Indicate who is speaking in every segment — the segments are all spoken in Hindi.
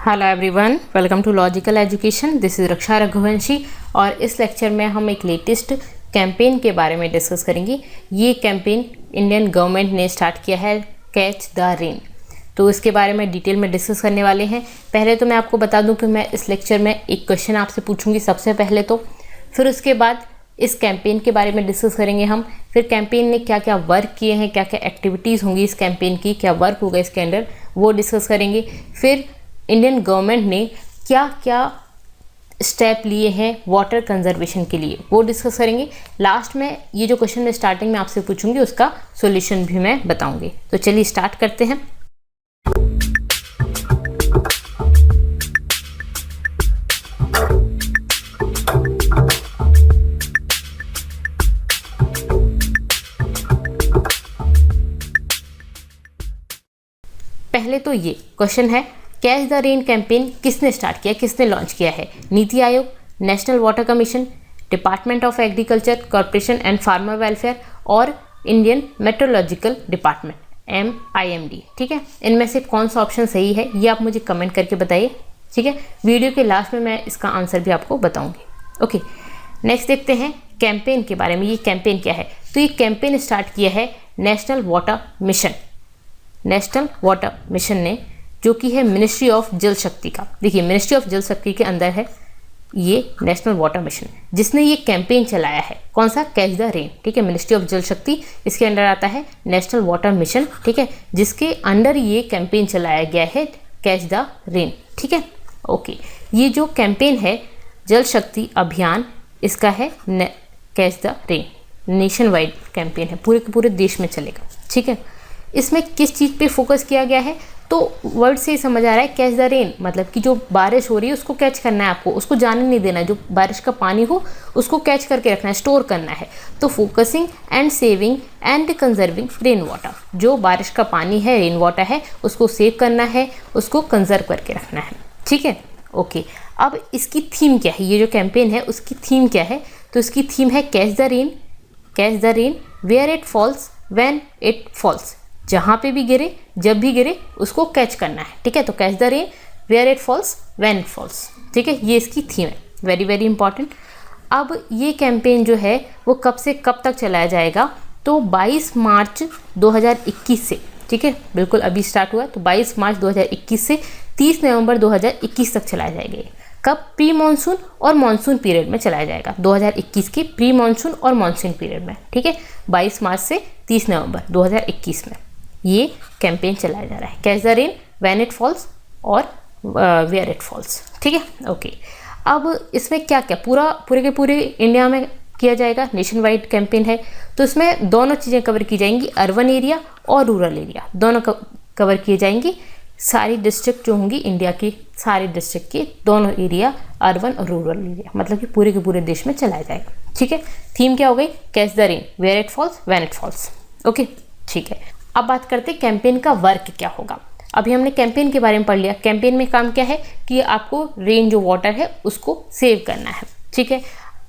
Speaker 1: Hello everyone, welcome to logical education. This is Raksha Raghuvanshi और इस लेक्चर में हम एक लेटेस्ट कैंपेन के बारे में डिस्कस करेंगे। ये कैंपेन इंडियन गवर्नमेंट ने स्टार्ट किया है, कैच द रेन। तो इसके बारे में डिटेल में डिस्कस करने वाले हैं। पहले तो मैं आपको बता दूं कि मैं इस लेक्चर में एक क्वेश्चन आपसे पूछूंगी सबसे पहले तो, फिर उसके बाद इस कैंपेन के बारे में डिस्कस करेंगे हम। फिर कैंपेन ने क्या क्या वर्क किए हैं, क्या क्या एक्टिविटीज़ होंगी इस कैंपेन की, क्या वर्क होगा इसके अंडर, वो डिस्कस करेंगे। फिर इंडियन गवर्नमेंट ने क्या क्या स्टेप लिए हैं वाटर कंजर्वेशन के लिए, वो डिस्कस करेंगे। लास्ट में ये जो क्वेश्चन मैं स्टार्टिंग में आपसे पूछूंगी उसका सॉल्यूशन भी मैं बताऊंगी। तो चलिए स्टार्ट करते हैं। पहले तो ये क्वेश्चन है, कैच द रेन कैंपेन किसने स्टार्ट किया, किसने लॉन्च किया है? NITI Aayog, national water commission, department of agriculture, corporation and farmer welfare और इंडियन मेट्रोलॉजिकल डिपार्टमेंट MIMD। ठीक है, इनमें से कौन सा ऑप्शन सही है ये आप मुझे कमेंट करके बताइए। ठीक है, वीडियो के लास्ट में मैं इसका आंसर भी आपको बताऊंगी। ओके, नेक्स्ट देखते हैं कैंपेन के बारे में। ये कैंपेन क्या है? तो ये कैंपेन स्टार्ट किया है national water mission. National water mission ने, जो कि है मिनिस्ट्री ऑफ जल शक्ति का। देखिए, मिनिस्ट्री ऑफ जल शक्ति के अंदर है ये नेशनल वाटर मिशन, जिसने ये कैंपेन चलाया है। कौन सा? Catch the rain. ठीक है, मिनिस्ट्री ऑफ जल शक्ति, इसके अंडर आता है नेशनल वाटर मिशन। ठीक है, जिसके अंडर ये कैंपेन चलाया गया है, कैच द रेन। ठीक है, ओके। ये जो कैंपेन है जल शक्ति अभियान, इसका है catch the rain, nation wide campaign है, पूरे के पूरे देश में चलेगा। ठीक है, इसमें किस चीज़ पे फोकस किया गया है? तो वर्ड से ही समझ आ रहा है, कैच द रेन मतलब कि जो बारिश हो रही है उसको कैच करना है आपको, उसको जाने नहीं देना है। जो बारिश का पानी हो उसको कैच करके रखना है, स्टोर करना है। तो focusing and saving and conserving rain water, जो बारिश का पानी है, रेन वाटर है, उसको सेव करना है, उसको कंजर्व करके रखना है। ठीक है, ओके। अब इसकी थीम क्या है? ये जो कैंपेन है उसकी थीम क्या है? तो इसकी थीम है catch the rain, catch the rain where it falls when it falls. जहाँ पे भी गिरे, जब भी गिरे, उसको कैच करना है। ठीक है, तो catch the rain where it falls when it falls. ठीक है, ये इसकी थीम है, वेरी वेरी इंपॉर्टेंट। अब ये कैंपेन जो है वो कब से कब तक चलाया जाएगा? तो 22 मार्च 2021 से, ठीक है, बिल्कुल अभी स्टार्ट हुआ, तो 22 मार्च 2021 से 30 नवंबर 2021 तक चलाया जाएगा। कब? प्री मानसून और मानसून पीरियड में चलाया जाएगा, 2021 के प्री मानसून और मानसून पीरियड में। ठीक है, 22 मार्च से 30 नवंबर 2021 में ये कैंपेन चलाया जा रहा है, catch the rain when it false और वेयर इट फॉल्स। ठीक है, ओके। अब इसमें क्या क्या पूरे के पूरे इंडिया में किया जाएगा, नेशन वाइड कैंपेन है। तो इसमें दोनों चीज़ें कवर की जाएंगी, अर्बन एरिया और रूरल एरिया, दोनों कवर किए जाएंगी। सारी डिस्ट्रिक्ट जो होंगी इंडिया की, सारी डिस्ट्रिक्ट के दोनों एरिया, अर्बन और रूरल एरिया, मतलब कि पूरे के पूरे देश में चलाया जाएगा। ठीक है, थीम क्या हो गई? Catch the rain where it falls when it falls. Okay, ठीक है। अब बात करते हैं कैंपेन का वर्क क्या होगा। अभी हमने कैंपेन के बारे में पढ़ लिया। कैंपेन में काम क्या है कि आपको रेन जो वाटर है उसको सेव करना है। ठीक है,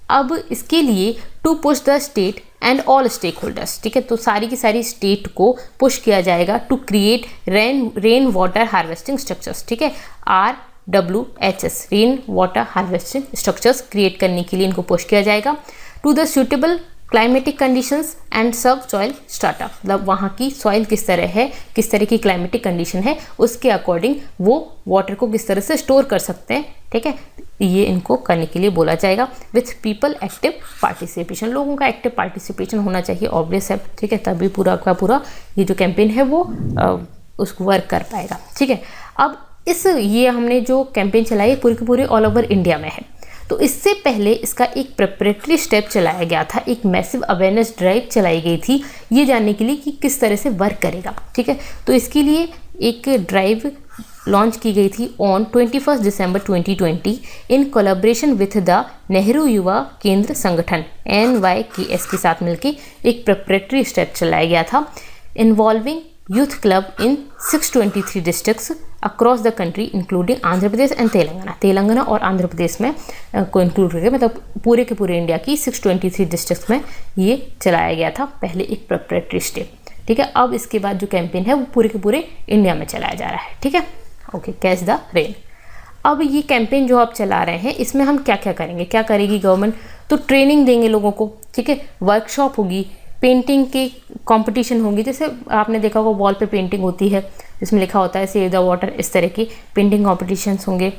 Speaker 1: अब इसके लिए to push the state and all stakeholders. ठीक है, तो सारी की सारी स्टेट को पुश किया जाएगा to create rain water harvesting structures. ठीक है, RWHS, rain water harvesting structures create करने के लिए इनको पुश किया जाएगा। To the suitable climatic conditions and subsoil strata, मतलब वहाँ की सॉइल किस तरह है, किस तरह की क्लाइमेटिक कंडीशन है, उसके अकॉर्डिंग वो वाटर को किस तरह से स्टोर कर सकते हैं। ठीक है, ये इनको करने के लिए बोला जाएगा। विथ पीपल एक्टिव पार्टिसिपेशन, लोगों का एक्टिव पार्टिसिपेशन होना चाहिए, ऑब्वियस है। ठीक है, तभी पूरा का पूरा ये जो कैंपेन है वो उसको वर्क कर पाएगा। ठीक है, अब ये हमने जो कैंपेन चलाई है पूरे के पूरे ऑल ओवर इंडिया में है। तो इससे पहले इसका एक प्रिपरेटरी स्टेप चलाया गया था, एक मैसिव अवेयरनेस ड्राइव चलाई गई थी ये जानने के लिए कि किस तरह से वर्क करेगा। ठीक है, तो इसके लिए एक ड्राइव लॉन्च की गई थी on 21 December 2020 in collaboration with the Nehru युवा केंद्र संगठन NYKS के साथ मिलकर एक प्रिपरेटरी स्टेप चलाया गया था, involving youth club in 623 districts across the country including Andhra Pradesh and Telangana और आंध्र प्रदेश में को इंक्लूड करके, मतलब पूरे के पूरे इंडिया की 623 डिस्ट्रिक्ट्स में ये चलाया गया था पहले एक प्रिपरेटरी स्टेप। ठीक है, अब इसके बाद जो कैंपेन है वो पूरे के पूरे इंडिया में चलाया जा रहा है। ठीक है, ओके, कैच द रेन। अब ये कैंपेन जो आप चला रहे हैं इसमें हम क्या क्या करेंगे, क्या करेगी गवर्नमेंट, तो ट्रेनिंग देंगे लोगों को, ठीक है, वर्कशॉप होगी, पेंटिंग के कंपटीशन होंगे, जैसे आपने देखा होगा वॉल पे पेंटिंग होती है जिसमें लिखा होता है सेव द वाटर, इस तरह की पेंटिंग कॉम्पिटिशन्स होंगे।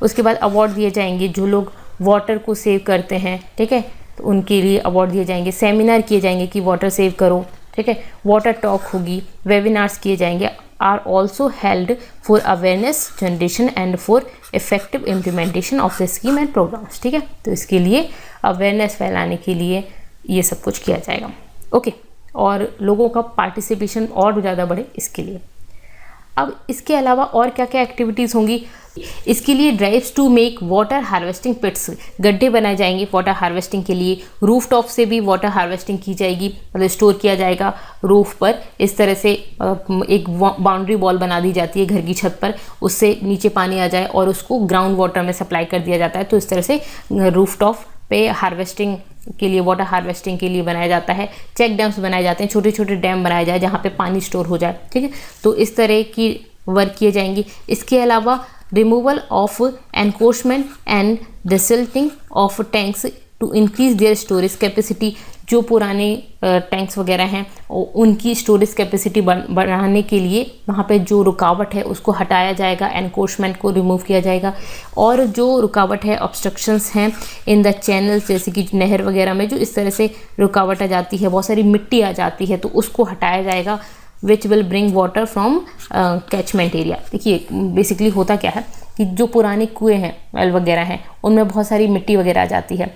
Speaker 1: उसके बाद अवार्ड दिए जाएंगे जो लोग वाटर को सेव करते हैं, ठीक है, तो उनके लिए अवार्ड दिए जाएंगे। सेमिनार किए जाएंगे कि वाटर सेव करो, ठीक है, वाटर टॉक होगी, वेबिनार्स किए जाएंगे, are also held for awareness generation and for effective implementation of the scheme and programmes, ठीक है, तो इसके लिए अवेयरनेस फैलाने के लिए ये सब कुछ किया जाएगा, ओके, और लोगों का पार्टिसिपेशन और ज़्यादा बढ़े इसके लिए। अब इसके अलावा और क्या क्या एक्टिविटीज़ होंगी, इसके लिए drives to make water harvesting pits, गड्ढे बनाए जाएंगे वाटर हार्वेस्टिंग के लिए, रूफ टॉप से भी वाटर हार्वेस्टिंग की जाएगी, मतलब स्टोर किया जाएगा रूफ पर, इस तरह से एक बाउंड्री वॉल बना दी जाती है घर की छत पर, उससे नीचे पानी आ जाए और उसको ग्राउंड वाटर में सप्लाई कर दिया जाता है, तो इस तरह से रूफ टॉप पे हार्वेस्टिंग के लिए, वाटर हार्वेस्टिंग के लिए बनाया जाता है। चेक डैम्स बनाए जाते हैं, छोटे छोटे डैम बनाए जाए जहाँ पे पानी स्टोर हो जाए, ठीक है, तो इस तरह की वर्क किए जाएंगे। इसके अलावा removal of encroachment and desilting of tanks to increase their storage capacity, जो पुराने टैंक्स वगैरह हैं उनकी स्टोरेज कैपेसिटी बढ़ाने के लिए वहाँ पे जो रुकावट है उसको हटाया जाएगा, एनक्रोचमेंट को रिमूव किया जाएगा, और जो रुकावट है, ऑब्स्ट्रक्शंस हैं इन द चैनल्स, जैसे कि नहर वगैरह में जो इस तरह से रुकावट आ जाती है, बहुत सारी मिट्टी आ जाती है, तो उसको हटाया जाएगा, which will bring water from catchment area. देखिए बेसिकली होता क्या है कि जो पुराने कुएँ हैं, वेल वगैरह हैं, उनमें बहुत सारी मिट्टी वगैरह आ जाती है,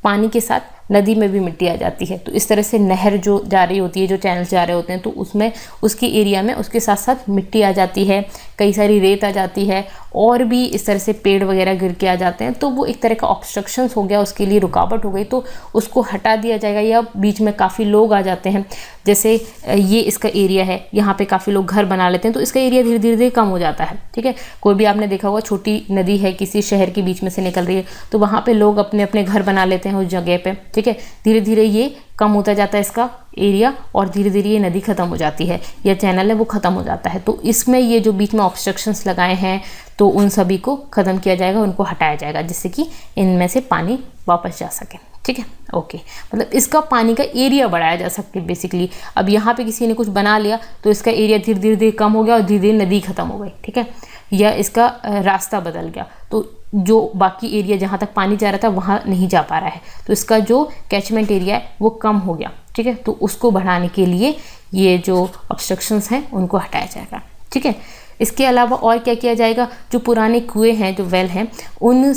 Speaker 1: पानी के साथ नदी में भी मिट्टी आ जाती है, तो इस तरह से नहर जो जा रही होती है, जो चैनल्स जा रहे होते हैं, तो उसमें उसके एरिया में उसके साथ साथ मिट्टी आ जाती है, कई सारी रेत आ जाती है, और भी इस तरह से पेड़ वगैरह गिर के आ जाते हैं, तो वो एक तरह का ऑब्स्ट्रक्शंस हो गया, उसके लिए रुकावट हो गई, तो उसको हटा दिया जाएगा। या बीच में काफ़ी लोग आ जाते हैं, जैसे ये इसका एरिया है, यहाँ पे काफ़ी लोग घर बना लेते हैं, तो इसका एरिया धीरे धीरे कम हो जाता है, ठीक है, कोई भी आपने देखा होगा छोटी नदी है किसी शहर के बीच में से निकल रही है, तो वहाँ पे लोग अपने अपने घर बना लेते हैं उस जगह पे, ठीक है, धीरे धीरे ये कम होता जाता है इसका एरिया, और धीरे धीरे ये नदी ख़त्म हो जाती है, या चैनल है वो ख़त्म हो जाता है। तो इसमें ये जो बीच में ऑब्स्ट्रक्शंस लगाए हैं, तो उन सभी को ख़त्म किया जाएगा, उनको हटाया जाएगा, जिससे कि इनमें से पानी वापस जा सके, ठीक है, ओके, मतलब इसका पानी का एरिया बढ़ाया जा सके बेसिकली। अब यहाँ पे किसी ने कुछ बना लिया तो इसका एरिया धीरे धीरे कम हो गया और धीरे धीरे नदी ख़त्म हो गई, ठीक है, या इसका रास्ता बदल गया, तो जो बाकी एरिया जहाँ तक पानी जा रहा था वहाँ नहीं जा पा रहा है, तो इसका जो कैचमेंट एरिया है वो कम हो गया, ठीक है, तो उसको बढ़ाने के लिए ये जो ऑब्स्ट्रक्शंस हैं उनको हटाया जाएगा, ठीक है। इसके अलावा और क्या किया जाएगा, जो पुराने कुएं हैं, जो वेल हैं, उन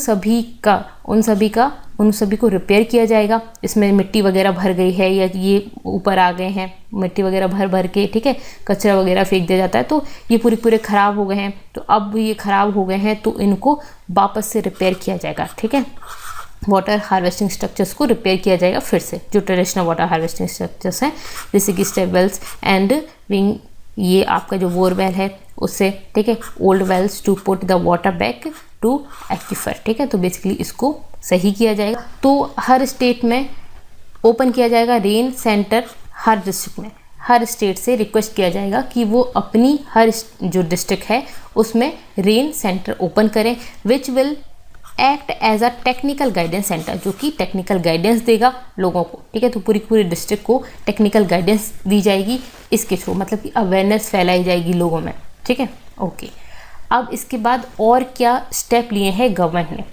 Speaker 1: सभी को रिपेयर किया जाएगा। इसमें मिट्टी वगैरह भर गई है या ये ऊपर आ गए हैं, मिट्टी वगैरह भर भर के, ठीक है, कचरा वगैरह फेंक दिया जाता है, तो ये पूरे ख़राब हो गए हैं, तो अब ये ख़राब हो गए हैं तो इनको वापस से रिपेयर किया जाएगा, ठीक है, वाटर हार्वेस्टिंग स्ट्रक्चर्स को रिपेयर किया जाएगा फिर से, जो ट्रेडिशनल वाटर हार्वेस्टिंग स्ट्रक्चर्स हैं, जैसे कि स्टेप वेल्स एंड विंग, ये आपका जो बोरवेल है उससे, ठीक है, old wells to put the water back to aquifer, ठीक है, तो बेसिकली इसको सही किया जाएगा। तो हर स्टेट में ओपन किया जाएगा रेन सेंटर, हर डिस्ट्रिक्ट में, हर स्टेट से रिक्वेस्ट किया जाएगा कि वो अपनी हर जो डिस्ट्रिक्ट है उसमें रेन सेंटर ओपन करें, which will act as a technical guidance centre, जो कि टेक्निकल गाइडेंस देगा लोगों को, ठीक है, तो पूरी डिस्ट्रिक्ट को टेक्निकल गाइडेंस दी जाएगी इसके थ्रू, मतलब कि अवेयरनेस फैलाई जाएगी लोगों में, ठीक है, ओके। अब इसके बाद और क्या स्टेप लिए हैं गवर्नमेंट ने,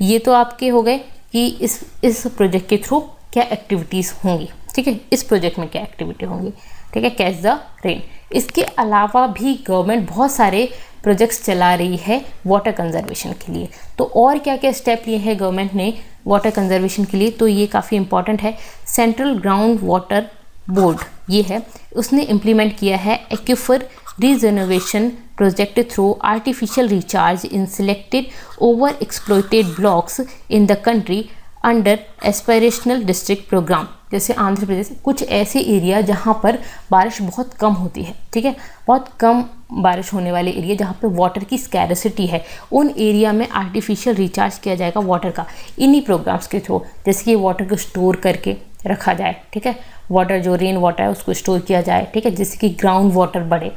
Speaker 1: ये तो आपके हो गए कि इस प्रोजेक्ट के थ्रू क्या एक्टिविटीज़ होंगी, ठीक है, इस प्रोजेक्ट में क्या एक्टिविटी होंगी, ठीक है, कैच द रेन। इसके अलावा भी गवर्नमेंट बहुत सारे प्रोजेक्ट्स चला रही है वाटर कंजर्वेशन के लिए, तो और क्या क्या स्टेप लिए हैं गवर्नमेंट ने वाटर कंजर्वेशन के लिए, तो ये काफ़ी इंपॉर्टेंट है। सेंट्रल ग्राउंड वाटर बोर्ड ये है, उसने इम्प्लीमेंट किया है aquifer regeneration project through artificial recharge in selected over exploited blocks in the country under aspirational district programme. जैसे आंध्र प्रदेश, कुछ ऐसे एरिया जहाँ पर बारिश बहुत कम होती है, ठीक है, बहुत कम बारिश होने वाले एरिया जहाँ पे वाटर की स्कैरसिटी है, उन एरिया में आर्टिफिशियल रिचार्ज किया जाएगा वाटर का इन्हीं प्रोग्राम्स के थ्रू, जैसे कि वाटर को स्टोर करके रखा जाए, ठीक है, वाटर जो रेन वाटर है उसको स्टोर किया जाए, ठीक है, जिससे कि ग्राउंड वाटर बढ़े,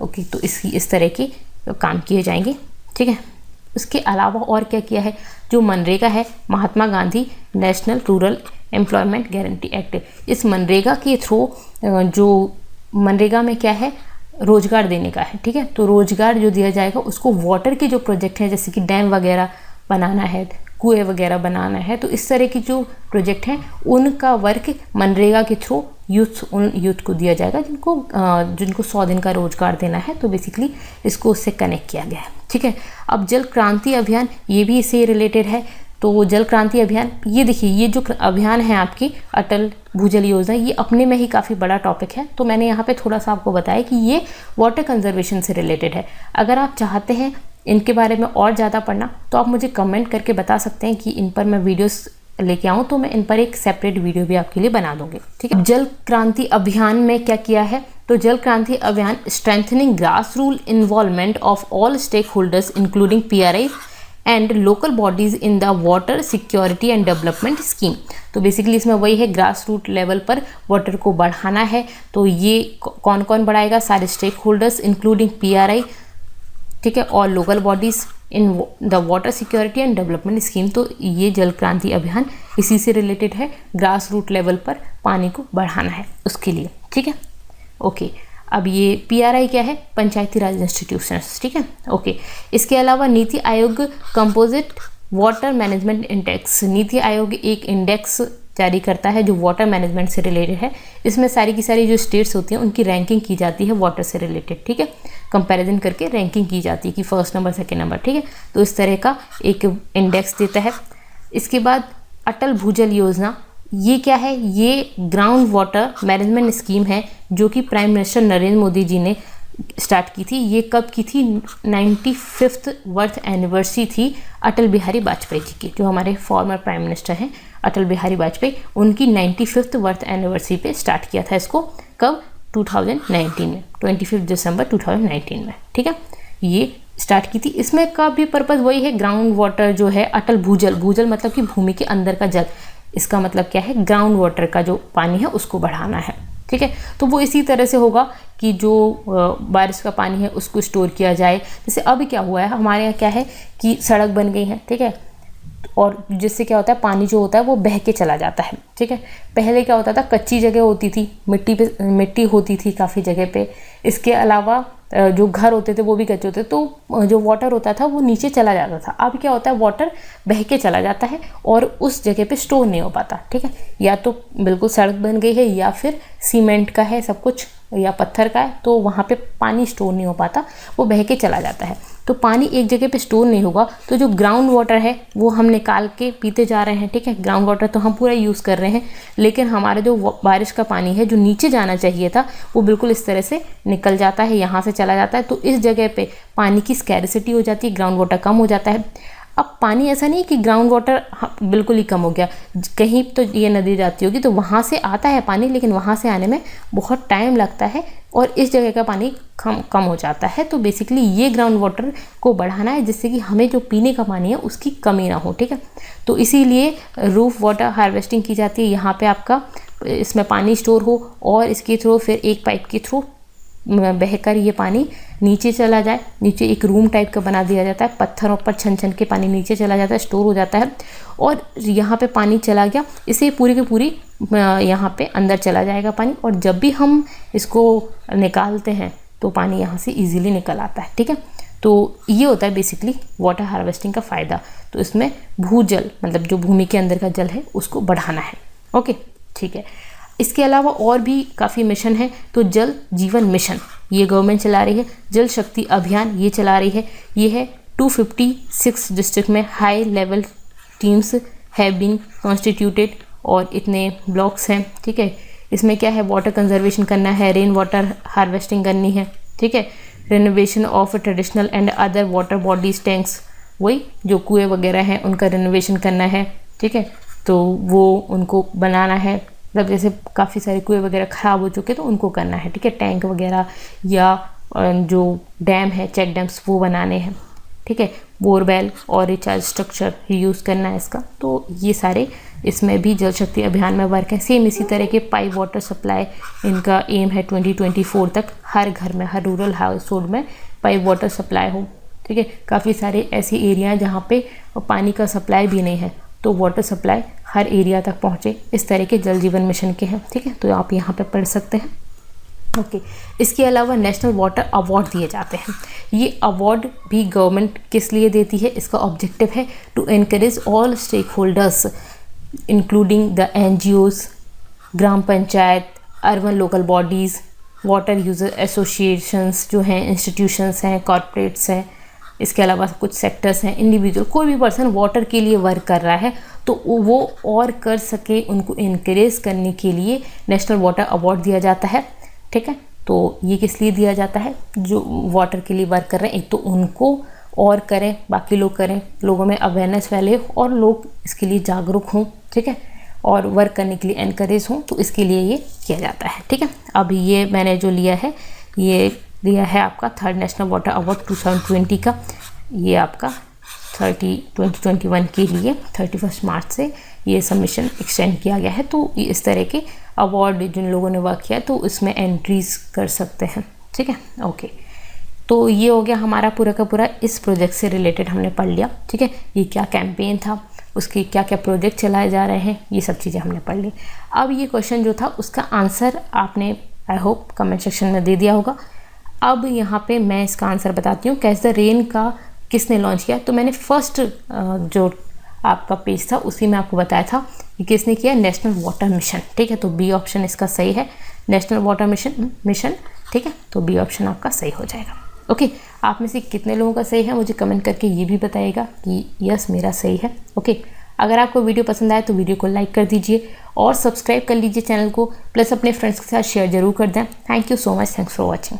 Speaker 1: ओके, तो इस तरह के काम किए जाएंगे, ठीक है, उसके अलावा और क्या किया है, जो मनरेगा है, Mahatma Gandhi National Rural Employment Guarantee Act, इस मनरेगा के थ्रू जो मनरेगा में क्या है, रोजगार देने का है, ठीक है। तो रोजगार जो दिया जाएगा उसको वाटर के जो प्रोजेक्ट हैं, जैसे कि डैम वगैरह बनाना है, कुएं वगैरह बनाना है, तो इस तरह की जो प्रोजेक्ट हैं उनका वर्क मनरेगा के थ्रू उन यूथ को दिया जाएगा जिनको 100 दिन का रोजगार देना है। तो बेसिकली इसको उससे कनेक्ट किया गया है, ठीक है। अब जल क्रांति अभियान, ये भी इससे रिलेटेड है। तो जल क्रांति अभियान, ये देखिए, ये जो अभियान है आपकी अटल भूजल योजना, ये अपने में ही काफ़ी बड़ा टॉपिक है। तो मैंने यहाँ पे थोड़ा सा आपको बताया कि ये वाटर कंजर्वेशन से रिलेटेड है। अगर आप चाहते हैं इनके बारे में और ज़्यादा पढ़ना तो आप मुझे कमेंट करके बता सकते हैं कि इन पर मैं वीडियोस लेके आऊँ, तो मैं इन पर एक सेपरेट वीडियो भी आपके लिए बना दूंगी, ठीक है। जल क्रांति अभियान में क्या किया है, तो Jal Kranti Abhiyan strengthening grass root involvement of all stakeholders including PRI and local bodies in the water security and development scheme. तो बेसिकली इसमें वही है, ग्रास रूट लेवल पर वाटर को बढ़ाना है। तो ये कौन कौन बढ़ाएगा, सारे स्टेक होल्डर्स इंक्लूडिंग PRI, ठीक है, और local bodies in the water security and development scheme. तो ये जल क्रांति अभियान इसी से रिलेटेड है, ग्रास रूट लेवल पर पानी को बढ़ाना है उसके लिए, ठीक है। ओके, अब ये PRI क्या है, पंचायती राज इंस्टीट्यूशंस, ठीक है। ओके, इसके अलावा NITI Aayog composite water management index, NITI Aayog एक इंडेक्स जारी करता है जो वाटर मैनेजमेंट से रिलेटेड है। इसमें सारी की सारी जो स्टेट्स होती हैं उनकी रैंकिंग की जाती है वाटर से रिलेटेड, ठीक है। कंपैरिजन करके रैंकिंग की जाती है कि फर्स्ट नंबर, सेकेंड नंबर, ठीक है। तो इस तरह का एक इंडेक्स देता है। इसके बाद अटल भूजल योजना, ये क्या है, ये ग्राउंड वाटर मैनेजमेंट स्कीम है जो कि प्राइम मिनिस्टर नरेंद्र मोदी जी ने स्टार्ट की थी। ये कब की थी, 95th बर्थ एनिवर्सरी थी अटल बिहारी वाजपेयी जी की, जो हमारे फॉर्मर प्राइम मिनिस्टर हैं अटल बिहारी वाजपेयी, उनकी 95th बर्थ एनिवर्सरी पे स्टार्ट किया था इसको। कब, 2019 में, 25 दिसंबर 2019 में, ठीक है, ये स्टार्ट की थी। इसमें का भी पर्पज़ वही है, ग्राउंड वाटर जो है, अटल भूजल, भूजल मतलब कि भूमि के अंदर का जल, इसका मतलब क्या है, ग्राउंड वाटर का जो पानी है उसको बढ़ाना है, ठीक है। तो वो इसी तरह से होगा कि जो बारिश का पानी है उसको स्टोर किया जाए। जैसे अभी क्या हुआ है, हमारे यहाँ क्या है कि सड़क बन गई है, ठीक है, और जिससे क्या होता है, पानी जो होता है वो बह के चला जाता है, ठीक है। पहले क्या होता था, कच्ची जगह होती थी, मिट्टी होती थी काफ़ी जगह पे। इसके अलावा जो घर होते थे वो भी कच्चे होते थे, तो जो वाटर होता था वो नीचे चला जाता था। अब क्या होता है, वाटर बह के चला जाता है और उस जगह पे स्टोर नहीं हो पाता, ठीक है। या तो बिल्कुल सड़क बन गई है या फिर सीमेंट का है सब कुछ या पत्थर का है, तो वहाँ पे पानी स्टोर नहीं हो पाता, वो बह के चला जाता है। तो पानी एक जगह पे स्टोर नहीं होगा, तो जो ग्राउंड वाटर है वो हम निकाल के पीते जा रहे हैं, ठीक है। ग्राउंड वाटर तो हम पूरा यूज़ कर रहे हैं, लेकिन हमारे जो बारिश का पानी है जो नीचे जाना चाहिए था वो बिल्कुल इस तरह से निकल जाता है, यहाँ से चला जाता है। तो इस जगह पे पानी की स्कैरिसिटी हो जाती है, ग्राउंड वाटर कम हो जाता है। अब पानी ऐसा नहीं कि ग्राउंड वाटर बिल्कुल ही कम हो गया, कहीं तो ये नदी जाती होगी तो वहाँ से आता है पानी, लेकिन वहाँ से आने में बहुत टाइम लगता है और इस जगह का पानी कम हो जाता है। तो बेसिकली ये ग्राउंड वाटर को बढ़ाना है जिससे कि हमें जो पीने का पानी है उसकी कमी ना हो, ठीक है। तो इसीलिए रूफ वाटर हार्वेस्टिंग की जाती है, यहाँ पे आपका इसमें पानी स्टोर हो और इसके थ्रू फिर एक पाइप के थ्रू बहकर ये पानी नीचे चला जाए। नीचे एक रूम टाइप का बना दिया जाता है, पत्थरों पर छन छन के पानी नीचे चला जाता है, स्टोर हो जाता है और यहाँ पे पानी चला गया, इसे पूरी की पूरी यहाँ पे अंदर चला जाएगा पानी, और जब भी हम इसको निकालते हैं तो पानी यहाँ से इजीली निकल आता है, ठीक है। तो ये होता है बेसिकली वाटर हार्वेस्टिंग का फ़ायदा। तो इसमें भूजल मतलब जो भूमि के अंदर का जल है उसको बढ़ाना है, ओके, ठीक है। इसके अलावा और भी काफ़ी मिशन है। तो जल जीवन मिशन ये गवर्नमेंट चला रही है, जल शक्ति अभियान ये चला रही है। ये है 256 डिस्ट्रिक्ट में high level teams have been constituted और इतने ब्लॉक्स हैं, ठीक है। इसमें क्या है, वाटर कंजर्वेशन करना है, रेन वाटर हार्वेस्टिंग करनी है, ठीक है। Renovation of traditional and other water bodies tanks, वही जो कुएँ वगैरह हैं उनका रेनोवेशन करना है, ठीक है। तो वो उनको बनाना है, मतलब जैसे काफ़ी सारे कुएँ वगैरह ख़राब हो चुके तो उनको करना है, ठीक है। टैंक वगैरह या जो डैम है, चेक डैम्स, वो बनाने हैं, ठीक है। बोरवेल और रिचार्ज स्ट्रक्चर यूज़ करना है इसका। तो ये सारे इसमें भी जल शक्ति अभियान में वर्क है। सेम इसी तरह के पाइप वाटर सप्लाई, इनका एम है 2024 तक हर घर में, हर रूरल हाउस होल्ड में पाइप वाटर सप्लाई हो, ठीक है। काफ़ी सारे ऐसे एरिया हैं जहाँ पे पानी का सप्लाई भी नहीं है, तो वाटर सप्लाई हर एरिया तक पहुँचे, इस तरह के जल जीवन मिशन के हैं, ठीक है। तो आप यहाँ पे पढ़ सकते हैं। ओके इसके अलावा नेशनल वाटर अवार्ड दिए जाते हैं। ये अवार्ड भी गवर्नमेंट किस लिए देती है, इसका ऑब्जेक्टिव है to encourage all stakeholders including the NGOs, gram panchayat, urban local bodies, water user associations जो हैं, इंस्टीट्यूशंस हैं, कॉरपोरेट्स हैं, इसके अलावा कुछ सेक्टर्स हैं, इंडिविजुअल, कोई भी पर्सन वाटर के लिए वर्क कर रहा है तो वो और कर सके, उनको इनकरेज करने के लिए नेशनल वाटर अवार्ड दिया जाता है, ठीक है। तो ये किस लिए दिया जाता है, जो वाटर के लिए वर्क कर रहे हैं, एक तो उनको और करें, बाकी लोग करें, लोगों में अवेयरनेस फैले और लोग इसके लिए जागरूक हों, ठीक है, और वर्क करने के लिए एनकरेज हों, तो इसके लिए ये किया जाता है, ठीक है। अब ये मैंने जो लिया है, ये लिया है आपका 3rd नेशनल वाटर अवार्ड 2020 का, ये आपका 2021 के लिए 31 मार्च से ये सबमिशन एक्सटेंड किया गया है। तो इस तरह के अवार्ड जिन लोगों ने वर्क किया तो इसमें एंट्रीज कर सकते हैं, ठीक है। ओके तो ये हो गया हमारा पूरा का पूरा इस प्रोजेक्ट से रिलेटेड हमने पढ़ लिया, ठीक है। ये क्या कैंपेन था, उसके क्या क्या प्रोजेक्ट चलाए जा रहे हैं, ये सब चीज़ें हमने पढ़ ली। अब ये क्वेश्चन जो था उसका आंसर आपने आई होप कमेंट सेक्शन में दे दिया होगा। अब यहाँ पे मैं इसका आंसर बताती हूँ, कैच द रेन का किसने लॉन्च किया। तो मैंने फर्स्ट जो आपका पेज था उसी में आपको बताया था कि किसने किया, नेशनल वाटर मिशन, ठीक है। तो बी ऑप्शन इसका सही है, नेशनल वाटर मिशन, ठीक है। तो बी ऑप्शन आपका सही हो जाएगा। ओके आप में से कितने लोगों का सही है मुझे कमेंट करके ये भी बताइएगा कि यस मेरा सही है। ओके अगर आपको वीडियो पसंद आए तो वीडियो को लाइक कर दीजिए और सब्सक्राइब कर लीजिए चैनल को, प्लस अपने फ्रेंड्स के साथ शेयर जरूर कर दें। Thank you so much, thanks for watching.